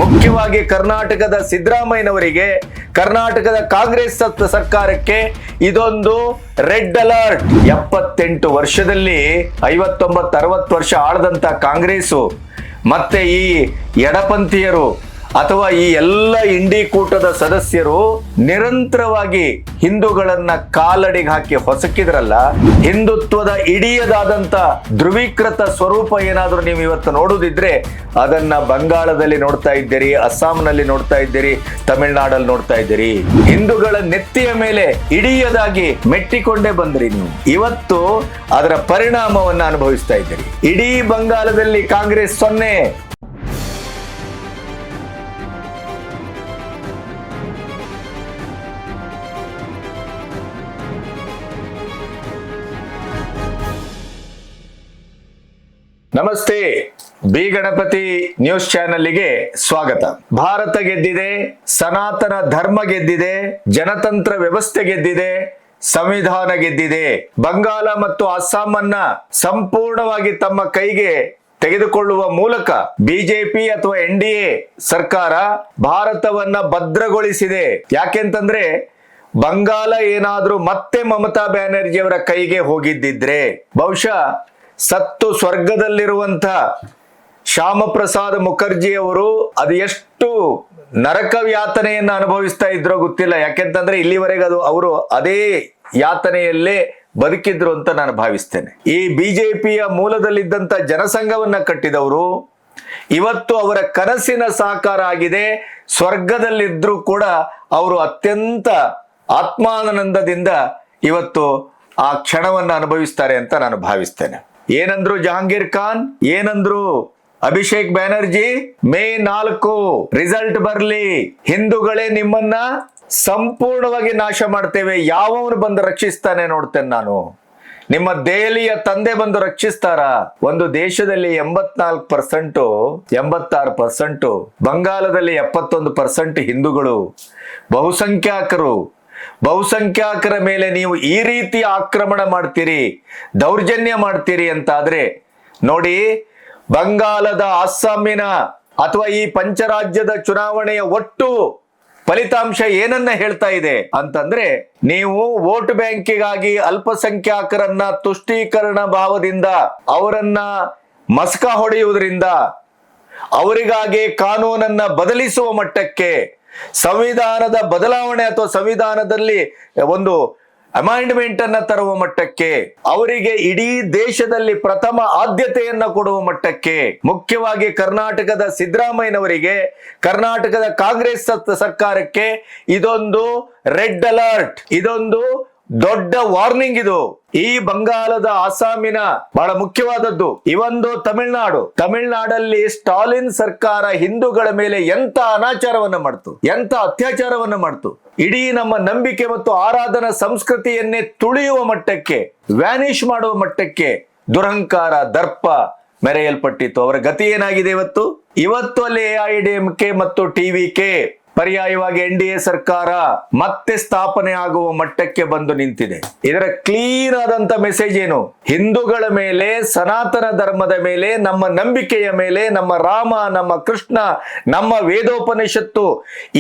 ಮುಖ್ಯವಾಗಿ ಕರ್ನಾಟಕದ ಸಿದ್ದರಾಮಯ್ಯನವರಿಗೆ, ಕರ್ನಾಟಕದ ಕಾಂಗ್ರೆಸ್ ಸರ್ಕಾರಕ್ಕೆ ಇದೊಂದು ರೆಡ್ ಅಲರ್ಟ್. 78 ವರ್ಷದಲ್ಲಿ 59-60 ವರ್ಷ ಆಳದಂತ ಕಾಂಗ್ರೆಸ್ಸು ಮತ್ತೆ ಈ ಎಡಪಂಥೀಯರು ಅಥವಾ ಈ ಎಲ್ಲ ಇಂಡಿ ಕೂಟದ ಸದಸ್ಯರು ನಿರಂತರವಾಗಿ ಹಿಂದೂಗಳನ್ನ ಕಾಲಡಿಗೆ ಹಾಕಿ ಹೊಸಕಿದ್ರಲ್ಲ. ಹಿಂದುತ್ವದ ಇಡಿಯದಾದಂತ ಧ್ರುವೀಕೃತ ಸ್ವರೂಪ ಏನಾದ್ರೂ ನೀವು ಇವತ್ತು ನೋಡುದಿದ್ರೆ ಅದನ್ನ ಬಂಗಾಳದಲ್ಲಿ ನೋಡ್ತಾ ಇದ್ದೀರಿ, ಅಸ್ಸಾಂನಲ್ಲಿ ನೋಡ್ತಾ ಇದ್ದೀರಿ, ತಮಿಳುನಾಡಲ್ಲಿ ನೋಡ್ತಾ ಇದ್ದೀರಿ. ಹಿಂದೂಗಳ ನೆತ್ತಿಯ ಮೇಲೆ ಇಡಿಯದಾಗಿ ಮೆಟ್ಟಿಕೊಂಡೇ ಬಂದ್ರಿ ನೀವು. ಇವತ್ತು ಅದರ ಪರಿಣಾಮವನ್ನ ಅನುಭವಿಸ್ತಾ ಇದ್ದೀರಿ. ಇಡೀ ಬಂಗಾಳದಲ್ಲಿ ಕಾಂಗ್ರೆಸ್ 0. ನಮಸ್ತೆ, ಬಿ ಗಣಪತಿ ನ್ಯೂಸ್ ಚಾನೆಲ್ಗೆ ಸ್ವಾಗತ. ಭಾರತ ಗೆದ್ದಿದೆ, ಸನಾತನ ಧರ್ಮ ಗೆದ್ದಿದೆ, ಜನತಂತ್ರ ವ್ಯವಸ್ಥೆ ಗೆದ್ದಿದೆ, ಸಂವಿಧಾನ ಗೆದ್ದಿದೆ. ಬಂಗಾಳ ಮತ್ತು ಅಸ್ಸಾಂ ಸಂಪೂರ್ಣವಾಗಿ ತಮ್ಮ ಕೈಗೆ ತೆಗೆದುಕೊಳ್ಳುವ ಮೂಲಕ ಬಿಜೆಪಿ ಅಥವಾ NDA ಸರ್ಕಾರ ಭಾರತವನ್ನ ಭದ್ರಗೊಳಿಸಿದೆ. ಯಾಕೆಂತಂದ್ರೆ ಬಂಗಾಳ ಏನಾದ್ರೂ ಮತ್ತೆ ಮಮತಾ ಬ್ಯಾನರ್ಜಿ ಅವರ ಕೈಗೆ ಹೋಗಿದ್ದಿದ್ರೆ ಬಹುಶಃ ಸತ್ತು ಸ್ವರ್ಗದಲ್ಲಿರುವಂತ ಶ್ಯಾಮ ಪ್ರಸಾದ್ ಮುಖರ್ಜಿ ಅವರು ಅದು ಎಷ್ಟು ನರಕ ಯಾತನೆಯನ್ನ ಅನುಭವಿಸ್ತಾ ಇದ್ರೋ ಗೊತ್ತಿಲ್ಲ. ಯಾಕೆಂತಂದ್ರೆ ಇಲ್ಲಿವರೆಗೆ ಅವರು ಅದೇ ಯಾತನೆಯಲ್ಲೇ ಬದುಕಿದ್ರು ಅಂತ ನಾನು ಭಾವಿಸ್ತೇನೆ. ಈ ಬಿಜೆಪಿಯ ಮೂಲದಲ್ಲಿದ್ದಂತ ಜನಸಂಘವನ್ನ ಕಟ್ಟಿದವರು ಇವತ್ತು ಅವರ ಕನಸಿನ ಸಾಕಾರ ಆಗಿದೆ. ಸ್ವರ್ಗದಲ್ಲಿದ್ರು ಕೂಡ ಅವರು ಅತ್ಯಂತ ಆತ್ಮಾನಂದದಿಂದ ಇವತ್ತು ಆ ಕ್ಷಣವನ್ನ ಅನುಭವಿಸ್ತಾರೆ ಅಂತ ನಾನು ಭಾವಿಸ್ತೇನೆ. ಏನಂದ್ರು ಜಹಾಂಗೀರ್ ಖಾನ್, ಏನಂದ್ರು ಅಭಿಷೇಕ್ ಬ್ಯಾನರ್ಜಿ, ಮೇ 4 ರಿಸಲ್ಟ್ ಬರ್ಲಿ, ಹಿಂದೂಗಳೇ ನಿಮ್ಮನ್ನ ಸಂಪೂರ್ಣವಾಗಿ ನಾಶ ಮಾಡ್ತೇವೆ. ಯಾವನು ಬಂದು ರಕ್ಷಿಸ್ತಾನೆ ನೋಡ್ತೇನೆ ನಾನು. ನಿಮ್ಮ ದೆಹಲಿಯ ತಂದೆ ಬಂದು ರಕ್ಷಿಸ್ತಾರ? ಒಂದು ದೇಶದಲ್ಲಿ 84%, 86%, ಬಂಗಾಳದಲ್ಲಿ 71% ಹಿಂದೂಗಳು, ಬಹುಸಂಖ್ಯಾತರ ಮೇಲೆ ನೀವು ಈ ರೀತಿ ಆಕ್ರಮಣ ಮಾಡ್ತೀರಿ, ದೌರ್ಜನ್ಯ ಮಾಡ್ತೀರಿ ಅಂತ ಆದ್ರೆ ನೋಡಿ, ಬಂಗಾಳದ, ಅಸ್ಸಾಮಿನ ಅಥವಾ ಈ ಪಂಚರಾಜ್ಯದ ಚುನಾವಣೆಯ ಒಟ್ಟು ಫಲಿತಾಂಶ ಏನನ್ನ ಹೇಳ್ತಾ ಇದೆ ಅಂತಂದ್ರೆ, ನೀವು ವೋಟ್ ಬ್ಯಾಂಕಿಗಾಗಿ ಅಲ್ಪಸಂಖ್ಯಾತರನ್ನ ತುಷ್ಟೀಕರಣ ಭಾವದಿಂದ ಅವರನ್ನ ಮಸ್ಕ ಹೊಡೆಯುವುದರಿಂದ, ಅವರಿಗಾಗಿ ಕಾನೂನನ್ನ ಬದಲಿಸುವ ಮಟ್ಟಕ್ಕೆ, ಸಂವಿಧಾನದ ಬದಲಾವಣೆ ಅಥವಾ ಸಂವಿಧಾನದಲ್ಲಿ ಒಂದು ಅಮೆಂಡ್ಮೆಂಟ್ ಅನ್ನ ತರುವ ಮಟ್ಟಕ್ಕೆ, ಅವರಿಗೆ ಇಡೀ ದೇಶದಲ್ಲಿ ಪ್ರಥಮ ಆದ್ಯತೆಯನ್ನ ಕೊಡುವ ಮಟ್ಟಕ್ಕೆ, ಮುಖ್ಯವಾಗಿ ಕರ್ನಾಟಕದ ಸಿದ್ದರಾಮಯ್ಯನವರಿಗೆ, ಕರ್ನಾಟಕದ ಕಾಂಗ್ರೆಸ್ ಸರ್ಕಾರಕ್ಕೆ ಇದೊಂದು ರೆಡ್ ಅಲರ್ಟ್, ಇದೊಂದು ದೊಡ್ಡ ವಾರ್ನಿಂಗ್. ಇದು ಈ ಬಂಗಾಳದ, ಅಸ್ಸಾಮಿನ ಬಹಳ ಮುಖ್ಯವಾದದ್ದು. ಇವೊಂದು ತಮಿಳುನಾಡಲ್ಲಿ ಸ್ಟಾಲಿನ್ ಸರ್ಕಾರ ಹಿಂದೂಗಳ ಮೇಲೆ ಎಂತ ಅನಾಚಾರವನ್ನ ಮಾಡ್ತು, ಎಂತ ಅತ್ಯಾಚಾರವನ್ನ ಮಾಡ್ತು. ಇಡೀ ನಮ್ಮ ನಂಬಿಕೆ ಮತ್ತು ಆರಾಧನಾ ಸಂಸ್ಕೃತಿಯನ್ನೇ ತುಳಿಯುವ ಮಟ್ಟಕ್ಕೆ, ವ್ಯಾನಿಶ್ ಮಾಡುವ ಮಟ್ಟಕ್ಕೆ ದುರಹಂಕಾರ, ದರ್ಪ ಮೆರೆಯಲ್ಪಟ್ಟಿತ್ತು. ಅವರ ಗತಿ ಏನಾಗಿದೆ ಇವತ್ತು ಅಲ್ಲಿ AIADMK ಮತ್ತು TVK ಪರ್ಯಾಯವಾಗಿ NDA ಸರ್ಕಾರ ಮತ್ತೆ ಸ್ಥಾಪನೆ ಆಗುವ ಮಟ್ಟಕ್ಕೆ ಬಂದು ನಿಂತಿದೆ. ಇದರ ಕ್ಲೀನ್ ಆದಂತ ಮೆಸೇಜ್ ಏನು? ಹಿಂದೂಗಳ ಮೇಲೆ, ಸನಾತನ ಧರ್ಮದ ಮೇಲೆ, ನಮ್ಮ ನಂಬಿಕೆಯ ಮೇಲೆ, ನಮ್ಮ ರಾಮ, ನಮ್ಮ ಕೃಷ್ಣ, ನಮ್ಮ ವೇದೋಪನಿಷತ್ತು,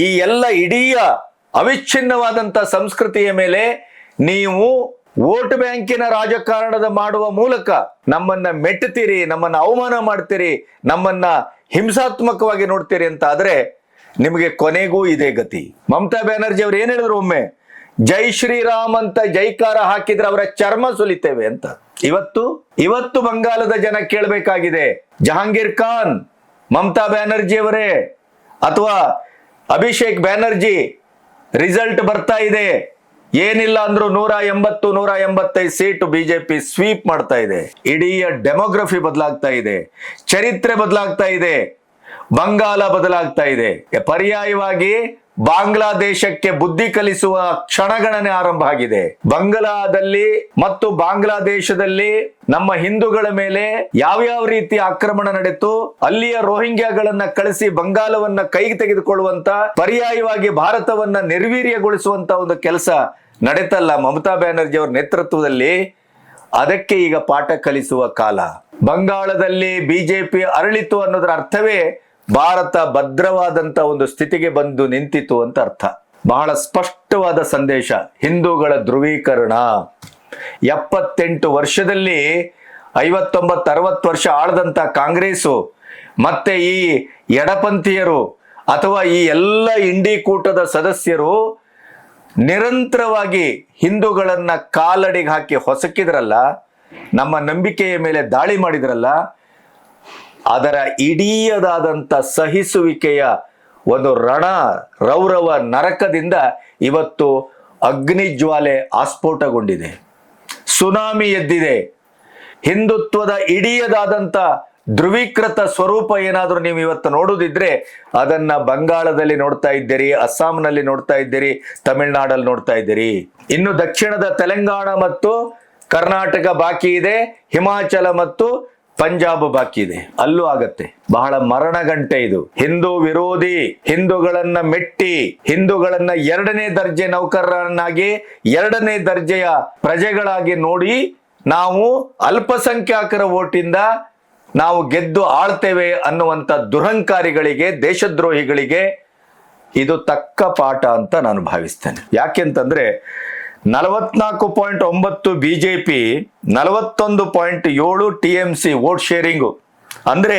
ಈ ಎಲ್ಲ ಇಡೀ ಅವಿಚ್ಛಿನ್ನವಾದಂತ ಸಂಸ್ಕೃತಿಯ ಮೇಲೆ ನೀವು ವೋಟ್ ಬ್ಯಾಂಕಿನ ರಾಜಕಾರಣದ ಮಾಡುವ ಮೂಲಕ ನಮ್ಮನ್ನ ಮೆಟ್ಟುತ್ತೀರಿ, ನಮ್ಮನ್ನ ಅವಮಾನ ಮಾಡ್ತೀರಿ, ನಮ್ಮನ್ನ ಹಿಂಸಾತ್ಮಕವಾಗಿ ನೋಡ್ತೀರಿ ಅಂತ ಆದ್ರೆ ನಿಮಗೆ ಕೊನೆಗೂ ಇದೇ ಗತಿ. ಮಮತಾ ಬ್ಯಾನರ್ಜಿ ಅವ್ರು ಏನ್ ಹೇಳಿದ್ರು, ಒಮ್ಮೆ ಜೈ ಶ್ರೀರಾಮ್ ಅಂತ ಜೈಕಾರ ಹಾಕಿದ್ರೆ ಅವರ ಚರ್ಮ ಸುಲಿತೇವೆ ಅಂತ. ಇವತ್ತು ಬಂಗಾಳದ ಜನ ಕೇಳಬೇಕಾಗಿದೆ, ಜಹಾಂಗೀರ್ ಖಾನ್, ಮಮತಾ ಬ್ಯಾನರ್ಜಿ ಅವರೇ ಅಥವಾ ಅಭಿಷೇಕ್ ಬ್ಯಾನರ್ಜಿ, ರಿಸಲ್ಟ್ ಬರ್ತಾ ಇದೆ, ಏನಿಲ್ಲ ಅಂದ್ರೂ 180-185 ಸೀಟು ಬಿಜೆಪಿ ಸ್ವೀಪ್ ಮಾಡ್ತಾ ಇದೆ. ಇಡೀ ಡೆಮೋಗ್ರಫಿ ಬದಲಾಗ್ತಾ ಇದೆ, ಚರಿತ್ರೆ ಬದಲಾಗ್ತಾ ಇದೆ, ಬಂಗಾಳ ಬದಲಾಗ್ತಾ ಇದೆ. ಪರ್ಯಾಯವಾಗಿ ಬಾಂಗ್ಲಾದೇಶಕ್ಕೆ ಬುದ್ಧಿ ಕಲಿಸುವ ಕ್ಷಣಗಣನೆ ಆರಂಭ ಆಗಿದೆ. ಬಂಗಾಳದಲ್ಲಿ ಮತ್ತು ಬಾಂಗ್ಲಾದೇಶದಲ್ಲಿ ನಮ್ಮ ಹಿಂದೂಗಳ ಮೇಲೆ ಯಾವ್ಯಾವ ರೀತಿ ಆಕ್ರಮಣ ನಡೆಯಿತು, ಅಲ್ಲಿಯ ರೋಹಿಂಗ್ಯಾಗಳನ್ನ ಕಳಿಸಿ ಬಂಗಾಳವನ್ನ ಕೈಗೆ ತೆಗೆದುಕೊಳ್ಳುವಂತ, ಪರ್ಯಾಯವಾಗಿ ಭಾರತವನ್ನ ನಿರ್ವೀರ್ಯಗೊಳಿಸುವಂತ ಒಂದು ಕೆಲಸ ನಡೆತಲ್ಲ ಮಮತಾ ಬ್ಯಾನರ್ಜಿ ಅವರ ನೇತೃತ್ವದಲ್ಲಿ. ಅದಕ್ಕೆ ಈಗ ಪಾಠ ಕಲಿಸುವ ಕಾಲ. ಬಂಗಾಳದಲ್ಲಿ ಬಿಜೆಪಿ ಅರಳಿತು ಅನ್ನೋದರ ಅರ್ಥವೇ ಭಾರತ ಭದ್ರವಾದಂತ ಒಂದು ಸ್ಥಿತಿಗೆ ಬಂದು ನಿಂತಿತು ಅಂತ ಅರ್ಥ. ಬಹಳ ಸ್ಪಷ್ಟವಾದ ಸಂದೇಶ. ಹಿಂದೂಗಳ ಧ್ರುವೀಕರಣ 78 ವರ್ಷದಲ್ಲಿ 59-60 ವರ್ಷ ಆಳದಂತ ಕಾಂಗ್ರೆಸ್ಸು ಮತ್ತೆ ಈ ಎಡಪಂಥೀಯರು ಅಥವಾ ಈ ಎಲ್ಲ ಇಂಡಿ ಕೂಟದ ಸದಸ್ಯರು ನಿರಂತರವಾಗಿ ಹಿಂದೂಗಳನ್ನ ಕಾಲಡಿಗೆ ಹಾಕಿ ಹೊಸಕಿದ್ರಲ್ಲ, ನಮ್ಮ ನಂಬಿಕೆಯ ಮೇಲೆ ದಾಳಿ ಮಾಡಿದ್ರಲ್ಲ, ಅದರ ಇಡೀಯದಾದಂಥ ಸಹಿಸುವಿಕೆಯ ಒಂದು ರಣ ರೌರವ ನರಕದಿಂದ ಇವತ್ತು ಅಗ್ನಿಜ್ವಾಲೆ ಆಸ್ಫೋಟಗೊಂಡಿದೆ, ಸುನಾಮಿ ಎದ್ದಿದೆ. ಹಿಂದುತ್ವದ ಇಡೀಯದಾದಂಥ ಧ್ರುವೀಕೃತ ಸ್ವರೂಪ ಏನಾದರೂ ನೀವು ಇವತ್ತು ನೋಡುದಿದ್ರೆ ಅದನ್ನ ಬಂಗಾಳದಲ್ಲಿ ನೋಡ್ತಾ ಇದ್ದೀರಿ, ಅಸ್ಸಾಂನಲ್ಲಿ ನೋಡ್ತಾ ಇದ್ದೀರಿ, ತಮಿಳುನಾಡಲ್ಲಿ ನೋಡ್ತಾ ಇದ್ದೀರಿ. ಇನ್ನು ದಕ್ಷಿಣದ ತೆಲಂಗಾಣ ಮತ್ತು ಕರ್ನಾಟಕ ಬಾಕಿ ಇದೆ, ಹಿಮಾಚಲ ಮತ್ತು ಪಂಜಾಬ್ ಬಾಕಿ ಇದೆ, ಅಲ್ಲೂ ಆಗತ್ತೆ. ಬಹಳ ಮರಣಗಂಟೆ ಇದು. ಹಿಂದೂ ವಿರೋಧಿ, ಹಿಂದೂಗಳನ್ನ ಮೆಟ್ಟಿ, ಹಿಂದೂಗಳನ್ನ 2ನೇ ದರ್ಜೆ ನೌಕರರನ್ನಾಗಿ 2ನೇ ದರ್ಜೆಯ ಪ್ರಜೆಗಳಾಗಿ ನೋಡಿ ನಾವು ಅಲ್ಪಸಂಖ್ಯಾತರ ಓಟಿಂದ ನಾವು ಗೆದ್ದು ಆಳ್ತೇವೆ ಅನ್ನುವಂಥ ದುರಹಂಕಾರಿಗಳಿಗೆ, ದೇಶದ್ರೋಹಿಗಳಿಗೆ ಇದು ತಕ್ಕ ಪಾಠ ಅಂತ ನಾನು ಭಾವಿಸ್ತೇನೆ. ಯಾಕೆಂತಂದ್ರೆ 44.9 ಬಿಜೆಪಿ, 41.7 TMC ವೋಟ್ ಶೇರಿಂಗು. ಅಂದ್ರೆ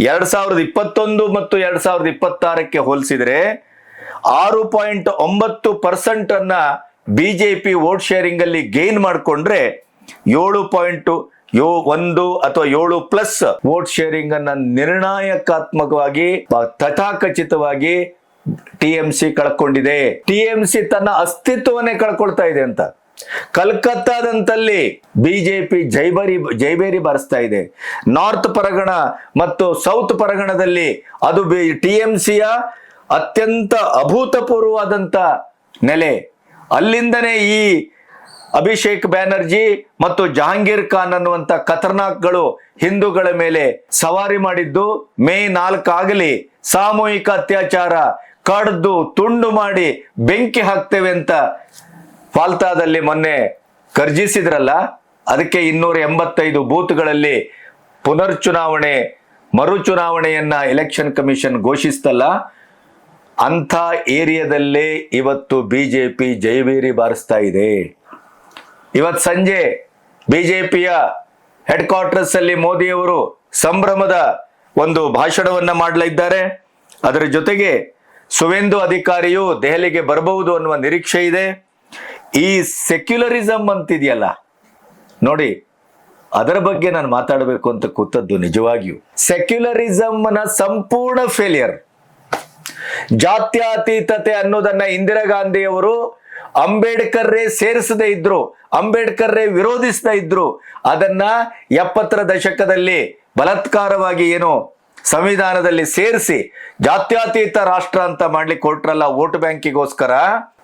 2021 ಮತ್ತು 2026ಕ್ಕೆ ಹೋಲಿಸಿದ್ರೆ 6.9% ಅನ್ನ ಬಿಜೆಪಿ ವೋಟ್ ಶೇರಿಂಗ್ ಅಲ್ಲಿ ಗೇನ್ ಮಾಡಿಕೊಂಡ್ರೆ 7.1 ಅಥವಾ 7+ ವೋಟ್ ಶೇರಿಂಗ್ ಅನ್ನ ನಿರ್ಣಾಯಕಾತ್ಮಕವಾಗಿ ತಥಾಕಚಿತವಾಗಿ TMC ಕಳ್ಕೊಂಡಿದೆ. TMC ತನ್ನ ಅಸ್ತಿತ್ವವನ್ನೇ ಕಳ್ಕೊಳ್ತಾ ಇದೆ ಅಂತ. ಕಲ್ಕತ್ತಾದಂತಲ್ಲಿ ಬಿಜೆಪಿ ಜೈಬೇರಿ ಬಾರಿಸ್ತಾ ಇದೆ. ನಾರ್ತ್ ಪರಗಣ ಮತ್ತು ಸೌತ್ ಪರಗಣದಲ್ಲಿ ಅದು TMCಯ ಅತ್ಯಂತ ಅಭೂತಪೂರ್ವವಾದಂತ ನೆಲೆ. ಅಲ್ಲಿಂದನೇ ಈ ಅಭಿಷೇಕ್ ಬ್ಯಾನರ್ಜಿ ಮತ್ತು ಜಹಾಂಗೀರ್ ಖಾನ್ ಅನ್ನುವಂತ ಖತರ್ನಾಕ್ಗಳು ಹಿಂದೂಗಳ ಮೇಲೆ ಸವಾರಿ ಮಾಡಿದ್ದು. ಮೇ 4 ಆಗಲಿ ಸಾಮೂಹಿಕ ಅತ್ಯಾಚಾರ, ಕಡ್ದು ತುಂಡು ಮಾಡಿ ಬೆಂಕಿ ಹಾಕ್ತೇವೆ ಅಂತ ಫಾಲ್ತಾದಲ್ಲಿ ಮೊನ್ನೆ ಗರ್ಜಿಸಿದ್ರಲ್ಲ, ಅದಕ್ಕೆ 285 ಬೂತ್ಗಳಲ್ಲಿ ಪುನರ್ಚುನಾವಣೆ ಮರುಚುನಾವಣೆಯನ್ನ ಎಲೆಕ್ಷನ್ ಕಮಿಷನ್ ಘೋಷಿಸ್ತಲ್ಲ, ಅಂಥ ಏರಿಯಾದಲ್ಲೇ ಇವತ್ತು ಬಿಜೆಪಿ ಜೈವೇರಿ ಬಾರಿಸ್ತಾ ಇದೆ. ಇವತ್ತು ಸಂಜೆ ಬಿಜೆಪಿಯ ಹೆಡ್ ಕ್ವಾರ್ಟರ್ಸ್ ಅಲ್ಲಿ ಮೋದಿಯವರು ಸಂಭ್ರಮದ ಒಂದು ಭಾಷಣವನ್ನ ಮಾಡಲಿದ್ದಾರೆ. ಅದರ ಜೊತೆಗೆ ಸುವೇಂದು ಅಧಿಕಾರಿಯು ದೆಹಲಿಗೆ ಬರಬಹುದು ಅನ್ನುವ ನಿರೀಕ್ಷೆ ಇದೆ. ಈ ಸೆಕ್ಯುಲರಿಸಂ ಅಂತಿದೆಯಲ್ಲ ನೋಡಿ, ಅದರ ಬಗ್ಗೆ ನಾನು ಮಾತಾಡಬೇಕು ಅಂತ ಕೂತದ್ದು. ನಿಜವಾಗಿಯೂ ಸೆಕ್ಯುಲರಿಸಂನ ಸಂಪೂರ್ಣ ಫೇಲಿಯರ್. ಜಾತ್ಯತೀತತೆ ಅನ್ನೋದನ್ನ ಇಂದಿರಾ ಗಾಂಧಿಯವರು ಅಂಬೇಡ್ಕರ್ರೇ ಸೇರಿಸದೇ ಇದ್ರು, ಅಂಬೇಡ್ಕರ್ರೇ ವಿರೋಧಿಸದೇ ಇದ್ರು. ಅದನ್ನ 70ರ ದಶಕದಲ್ಲಿ ಬಲಾತ್ಕಾರವಾಗಿ ಏನು ಸಂವಿಧಾನದಲ್ಲಿ ಸೇರಿಸಿ ಜಾತ್ಯತೀತ ರಾಷ್ಟ್ರ ಅಂತ ಮಾಡ್ಲಿಕ್ಕೆ ಹೊರಟ್ರಲ್ಲ ವೋಟ್ ಬ್ಯಾಂಕಿಗೋಸ್ಕರ.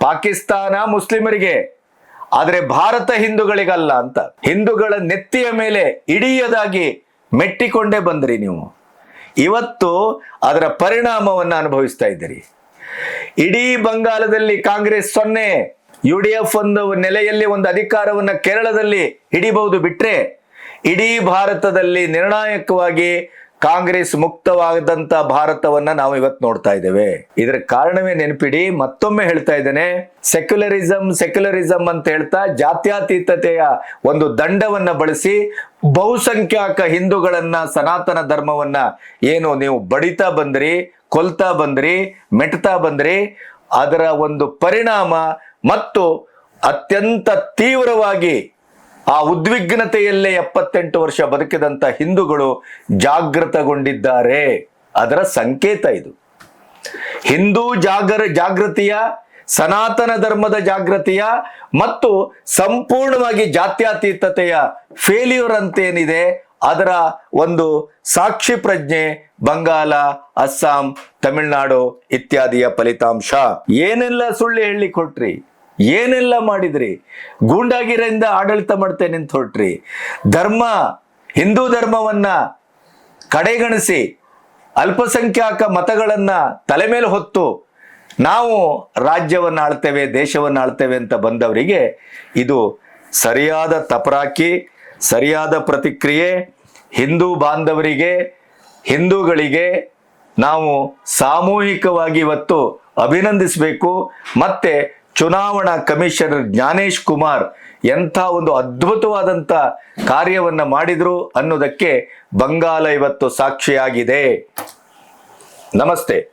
ಪಾಕಿಸ್ತಾನ ಮುಸ್ಲಿಮರಿಗೆ, ಆದ್ರೆ ಭಾರತ ಹಿಂದೂಗಳಿಗಲ್ಲ ಅಂತ ಹಿಂದೂಗಳ ನೆತ್ತಿಯ ಮೇಲೆ ಇಡಿಯದಾಗಿ ಮೆಟ್ಟಿಕೊಂಡೇ ಬಂದ್ರಿ ನೀವು. ಇವತ್ತು ಅದರ ಪರಿಣಾಮವನ್ನು ಅನುಭವಿಸ್ತಾ ಇದ್ದೀರಿ. ಇಡೀ ಬಂಗಾಳದಲ್ಲಿ ಕಾಂಗ್ರೆಸ್ 0, UDF ಒಂದು ನೆಲೆಯಲ್ಲಿ ಒಂದು ಅಧಿಕಾರವನ್ನ ಕೇರಳದಲ್ಲಿ ಹಿಡಿಬಹುದು ಬಿಟ್ರೆ, ಇಡೀ ಭಾರತದಲ್ಲಿ ನಿರ್ಣಾಯಕವಾಗಿ ಕಾಂಗ್ರೆಸ್ ಮುಕ್ತವಾದಂತ ಭಾರತವನ್ನ ನಾವು ಇವತ್ತು ನೋಡ್ತಾ ಇದ್ದೇವೆ. ಇದರ ಕಾರಣವೇ ನೆನಪಿಡಿ, ಮತ್ತೊಮ್ಮೆ ಹೇಳ್ತಾ ಇದ್ದೇನೆ, ಸೆಕ್ಯುಲರಿಸಂ ಅಂತ ಹೇಳ್ತಾ ಜಾತ್ಯತೀತತೆಯ ಒಂದು ದಂಡವನ್ನ ಬಳಸಿ ಬಹುಸಂಖ್ಯಾಕ ಹಿಂದೂಗಳನ್ನ, ಸನಾತನ ಧರ್ಮವನ್ನ ಏನು ನೀವು ಬಡಿತಾ ಬಂದ್ರಿ, ಕೊಲ್ತಾ ಬಂದ್ರಿ, ಮೆಟ್ತಾ ಬಂದ್ರಿ. ಅದರ ಒಂದು ಪರಿಣಾಮ ಮತ್ತು ಅತ್ಯಂತ ತೀವ್ರವಾಗಿ ಆ ಉದ್ವಿಗ್ನತೆಯಲ್ಲೇ 78 ವರ್ಷ ಬದುಕಿದಂತ ಹಿಂದೂಗಳು ಜಾಗೃತಗೊಂಡಿದ್ದಾರೆ. ಅದರ ಸಂಕೇತ ಇದು. ಹಿಂದೂ ಜಾಗೃತಿಯ, ಸನಾತನ ಧರ್ಮದ ಜಾಗೃತಿಯ ಮತ್ತು ಸಂಪೂರ್ಣವಾಗಿ ಜಾತ್ಯತೀತತೆಯ ಫೇಲ್ಯೂರ್ ಅಂತೇನಿದೆ ಅದರ ಒಂದು ಸಾಕ್ಷಿ ಪ್ರಜ್ಞೆ ಬಂಗಾಳ, ಅಸ್ಸಾಂ, ತಮಿಳುನಾಡು ಇತ್ಯಾದಿಯ ಫಲಿತಾಂಶ. ಏನೆಲ್ಲ ಸುಳ್ಳು ಹೇಳಲಿಕ್ಕೆ ಹೊರಟ್ರಿ, ಏನೆಲ್ಲ ಮಾಡಿದ್ರಿ, ಗೂಂಡಾಗಿರಿಯಿಂದ ಆಡಳಿತ ಮಾಡ್ತೇನೆ ಅಂತ ಹೊರಟ್ರಿ, ಹಿಂದೂ ಧರ್ಮವನ್ನ ಕಡೆಗಣಿಸಿ ಅಲ್ಪಸಂಖ್ಯಾಕ ಮತಗಳನ್ನ ತಲೆ ಮೇಲೆ ಹೊತ್ತು ನಾವು ರಾಜ್ಯವನ್ನ ಆಳ್ತೇವೆ, ದೇಶವನ್ನ ಆಳ್ತೇವೆ ಅಂತ ಬಂದವರಿಗೆ ಇದು ಸರಿಯಾದ ತಪರಾಕಿ, ಸರಿಯಾದ ಪ್ರತಿಕ್ರಿಯೆ. ಹಿಂದೂ ಬಾಂಧವರಿಗೆ, ಹಿಂದೂಗಳಿಗೆ ನಾವು ಸಾಮೂಹಿಕವಾಗಿ ಇವತ್ತು ಅಭಿನಂದಿಸಬೇಕು. ಮತ್ತೆ ಚುನಾವಣಾ ಕಮಿಷನರ್ ಜ್ಞಾನೇಶ್ ಕುಮಾರ್ ಎಂಥ ಒಂದು ಅದ್ಭುತವಾದಂಥ ಕಾರ್ಯವನ್ನ ಮಾಡಿದ್ರು ಅನ್ನೋದಕ್ಕೆ ಬಂಗಾಲ ಇವತ್ತು ಸಾಕ್ಷಿಯಾಗಿದೆ. ನಮಸ್ತೆ.